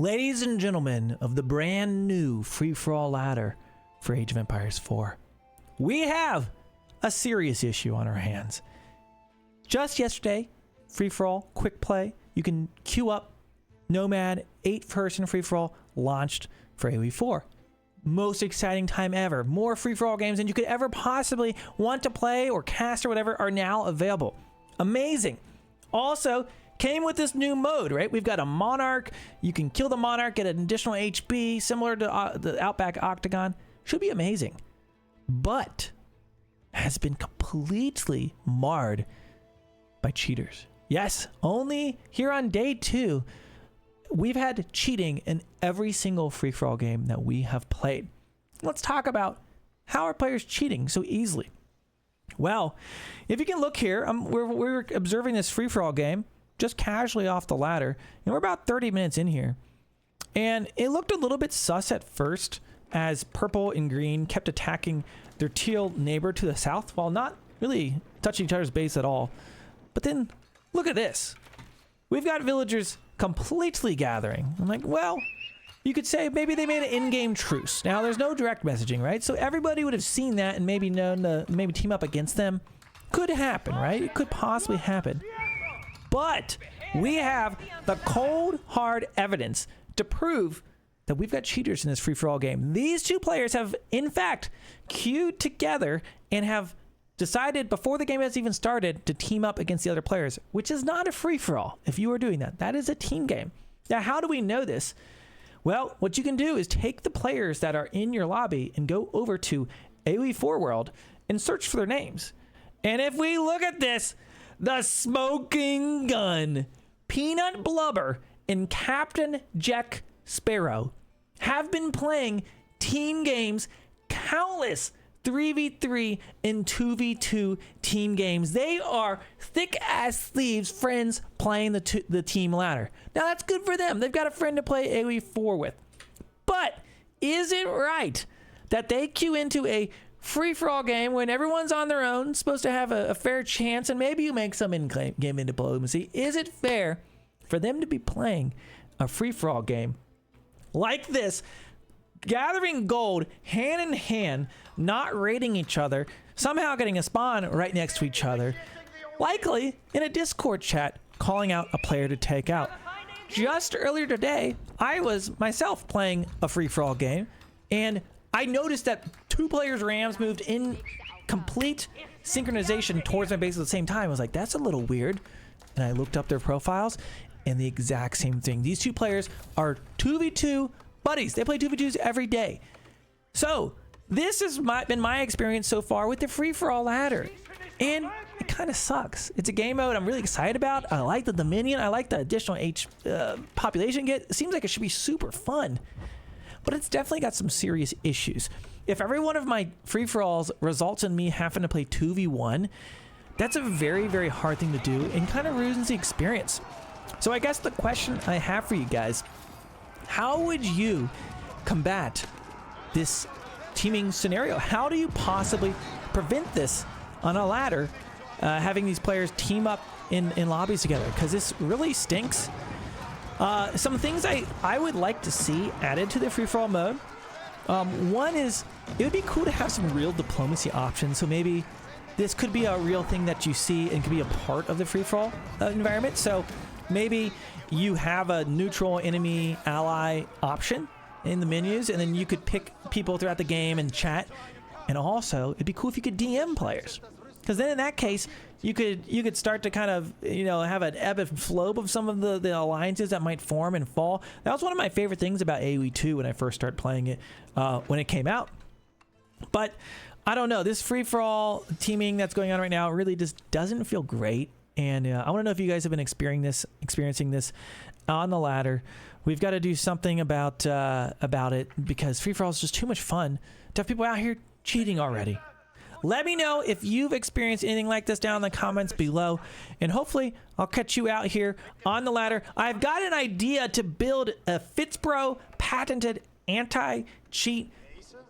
Ladies and gentlemen of the brand new free-for-all ladder for Age of Empires 4, we have a serious issue on our hands. Just yesterday, free-for-all, quick play, you can queue up Nomad 8-person free-for-all launched for AoE4. Most exciting time ever. More free-for-all games than you could ever possibly want to play or cast or whatever are now available. Amazing. Also, came with this new mode, right? We've got a Monarch. You can kill the Monarch, get an additional HP, similar to the Outback Octagon. Should be amazing. But has been completely marred by cheaters. Yes, only here on day 2, we've had cheating in every single free-for-all game that we have played. Let's talk about how are players cheating so easily. Well, if you can look here, we're observing this free-for-all game just casually off the ladder, and we're about 30 minutes in here. And it looked a little bit sus at first as purple and green kept attacking their teal neighbor to the south while not really touching each other's base at all. But then look at this. We've got villagers completely gathering. I'm like, well, you could say maybe they made an in-game truce. Now, there's no direct messaging, right? So everybody would have seen that and maybe known to maybe team up against them. Could happen, right? It could possibly happen. But we have the cold, hard evidence to prove that we've got cheaters in this free-for-all game. These two players have, in fact, queued together and have decided before the game has even started to team up against the other players, which is not a free-for-all if you are doing that. That is a team game. Now, how do we know this? Well, what you can do is take the players that are in your lobby and go over to AoE4 World and search for their names. And if we look at this, the Smoking Gun, Peanut Blubber, and Captain Jack Sparrow have been playing team games, countless 3v3 and 2v2 team games. They are thick as thieves friends playing the team ladder. Now that's good for them. They've got a friend to play AoE4 with. But is it right that they queue into a free-for-all game when everyone's on their own, supposed to have a fair chance, and maybe you make some in-game diplomacy? Is it fair for them to be playing a free-for-all game like this, gathering gold hand in hand, not raiding each other, somehow getting a spawn right next to each other, likely in a Discord chat calling out a player to take out? Just earlier today, I was myself playing a free-for-all game, and I noticed that 2 players' rams moved in complete synchronization towards my base at the same time. I was like, that's a little weird. And I looked up their profiles, and the exact same thing. These 2 players are 2v2 buddies. They play 2v2s every day. So this has been my experience so far with the free-for-all ladder. And it kind of sucks. It's a game mode I'm really excited about. I like the Dominion. I like the additional population get. It seems like it should be super fun. But it's definitely got some serious issues. If every one of my free-for-alls results in me having to play 2v1, that's a very, very hard thing to do and kind of ruins the experience. So I guess the question I have for you guys, how would you combat this teaming scenario? How do you possibly prevent this on a ladder, having these players team up in lobbies together? Because this really stinks. Some things I would like to see added to the free-for-all mode. One is, it would be cool to have some real diplomacy options. So maybe this could be a real thing that you see and could be a part of the free-for-all environment. So maybe you have a neutral enemy ally option in the menus, and then you could pick people throughout the game and chat. And also, it'd be cool if you could DM players, because then in that case, you could start to kind of, you know, have an ebb and flow of some of the alliances that might form and fall. That was one of my favorite things about AoE2 when I first started playing it when it came out. But I don't know, this free-for-all teaming that's going on right now really just doesn't feel great. And I want to know if you guys have been experiencing this on the ladder. We've got to do something about it, because free-for-all is just too much fun to have people out here cheating already. Let me know if you've experienced anything like this down in the comments below, and hopefully I'll catch you out here on the ladder. I've got an idea to build a FitzBro patented anti-cheat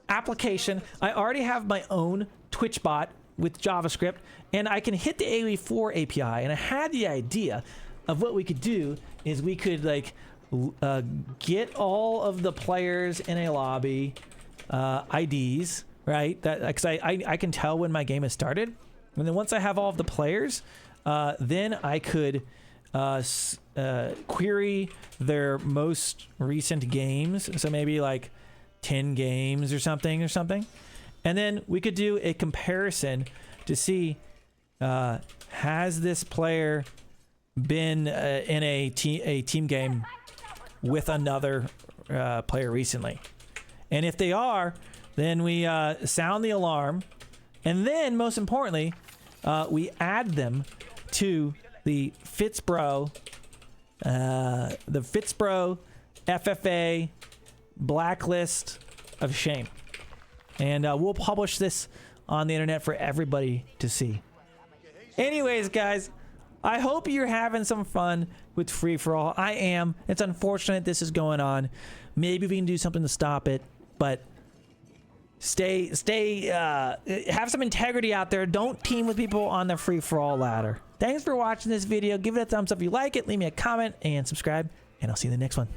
application. I already have my own Twitch bot with JavaScript, and I can hit the AoE4 API, and I had the idea of what we could do is we could like get all of the players in a lobby IDs, right? That because I can tell when my game has started, and then once I have all of the players, then I could query their most recent games. So maybe like 10 games or something, and then we could do a comparison to see has this player been in a team game with another player recently, and if they are, then we sound the alarm, and then most importantly, we add them to the FitzBro FFA blacklist of shame, and we'll publish this on the internet for everybody to see. Anyways, guys, I hope you're having some fun with free-for-all. I am. It's unfortunate this is going on. Maybe we can do something to stop it, but have some integrity out there. Don't team with people on the free-for-all ladder. Thanks for watching this video. Give it a thumbs up if you like it. Leave me a comment and subscribe, and I'll see you in the next one.